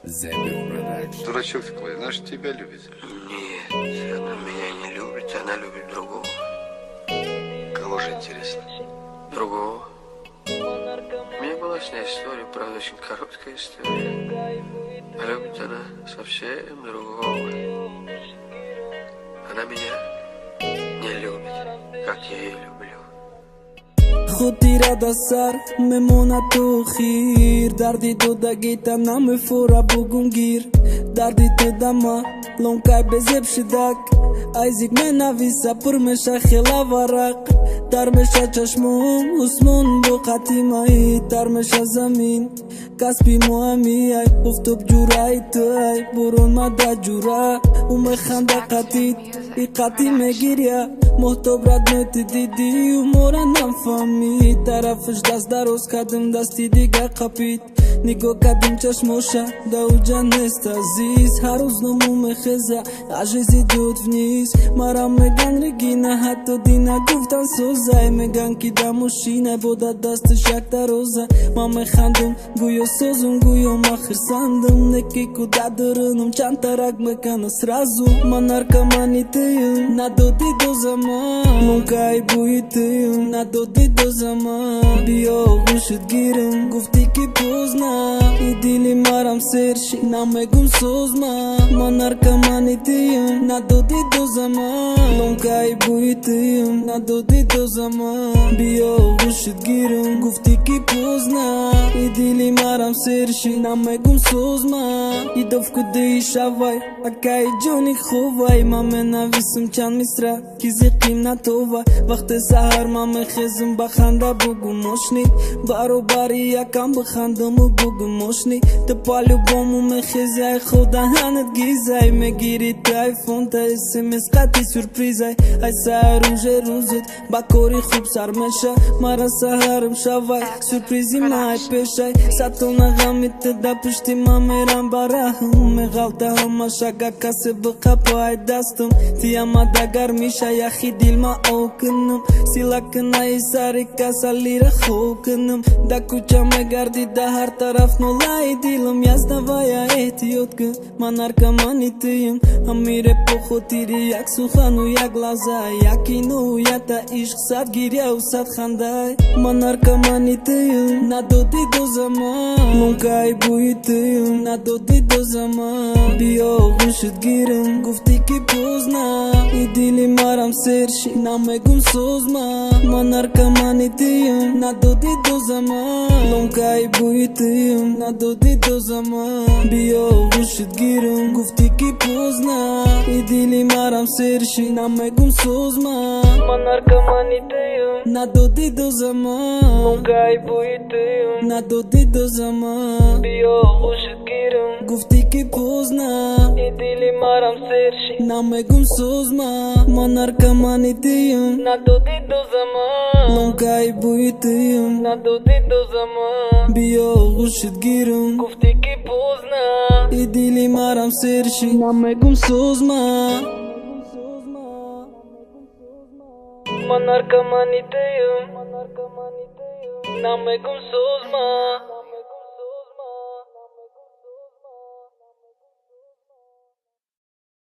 Дурачок такой, она же тебя любит. Нет, она меня не любит, она любит другого. Кого же интересно? Другого. У меня была с ней история, правда, очень короткая история. А любит она совсем другого. Она меня не любит, как я ее люблю. خود ایراد سر میمونه تو خیر دردی تو دگیتا نمیفوره بگون گیر دردی تو دما لونکای بزیب شدک ایزیک منویسه پر میشه خیلا ورق در میشه چشمون اسمون بو قطیمایی در میشه زمین کسبی مهمی ای افتوب جورای تو ای برون مده جوره او میخنده قطید ای قطی میگیریه محتوب رد میتی دیدی و مورا نفهمید طرفش دست دروز کردم دستی دیگه قپید نگاه کردم چشموشه دو جا نیست عزیز هر روز نمو میخیزه عجیزی دود ونیز مرا میگن رگینه حتی دینه گفتن سوزه میگن که دموشینه بوده دستش یک دروزه ما میخندم گویا سوزم گویا ما خرسندم نکی کده درنم چند ترک میکنه سرازو من نرکمانی تیم ندادی دو زمان منکای بوی تیم ندادی دو زمان بیا گوشت گیرم گفتی که پوز نه ای دیلی مرم سرشی نمیگم سوزما من نرکمانی تیم ندادی دو زمان منکای بوی تیم ندادی دو زمان بیا گوشت گیرم گفتی که پوز نه ای دیلی مرم سرشی نمیگم سوزما ای دف کدی شوای اکای جونی خوبای من منویسم چند مصرع کیزی قیم نتوه وقت سهر من میخیزم بخنده بگو مشنی برو باری یکم بخندم و بگو مشنی تو پالو بامو میخیزی ای خدا هنت گیزای میگیری تو ایفون تا اسمس قطعی سورپریزای ای سهر روزت با کوری خوب سر میشه مرا سهرم شوای سورپریزی مای پیشای ساتو نغمیت دا پشتی ما میرم براهم میغلطه همه شگه کسی بقپای دستم تیما دگر میشه یخی دیل ما اوکنم سیلکن ای ساری کسا لیر خوکنم دا کوچه میگردی دا هر طرف نولای دیلم یزنوایا احتیاط کن من نرکمانی تیم هم میره پخو تیری یک سخن و یک لحظه یکی نو یتا عشق صد گیریه و صد خنده من نرکمانی تیم ندادی دو زمان منکای بوی تیم ندادی دو زمان بیا گوشت گیرم گفتی که پوز نه ای دیلی مرم سرشی نمیگم سوزما من نرکمانی تیم ندادی دو زمان لونکای بوی تیم ندادی دو زمان بیا گوشت گیرم گفتی که پوز نه ای دیلی مرم سرشی نمیگم سوزما من نرکمانی تیم ندادی دو زمان لونکای بوی تیم ندادی دو زمان بیا گوشت گیرم گفتی که پوز نه ای دیلی مرم سرشی نمیگم سوزما من نرکمانی تیم ندادی دو زمان لونکای بوی تیم ندادی دو زمان بیا گوشت گیرم گفتی که پوز نه ای دیلی مرم سرشی نمیگم سوزما من نرکمانی تیم نمیگم سوزما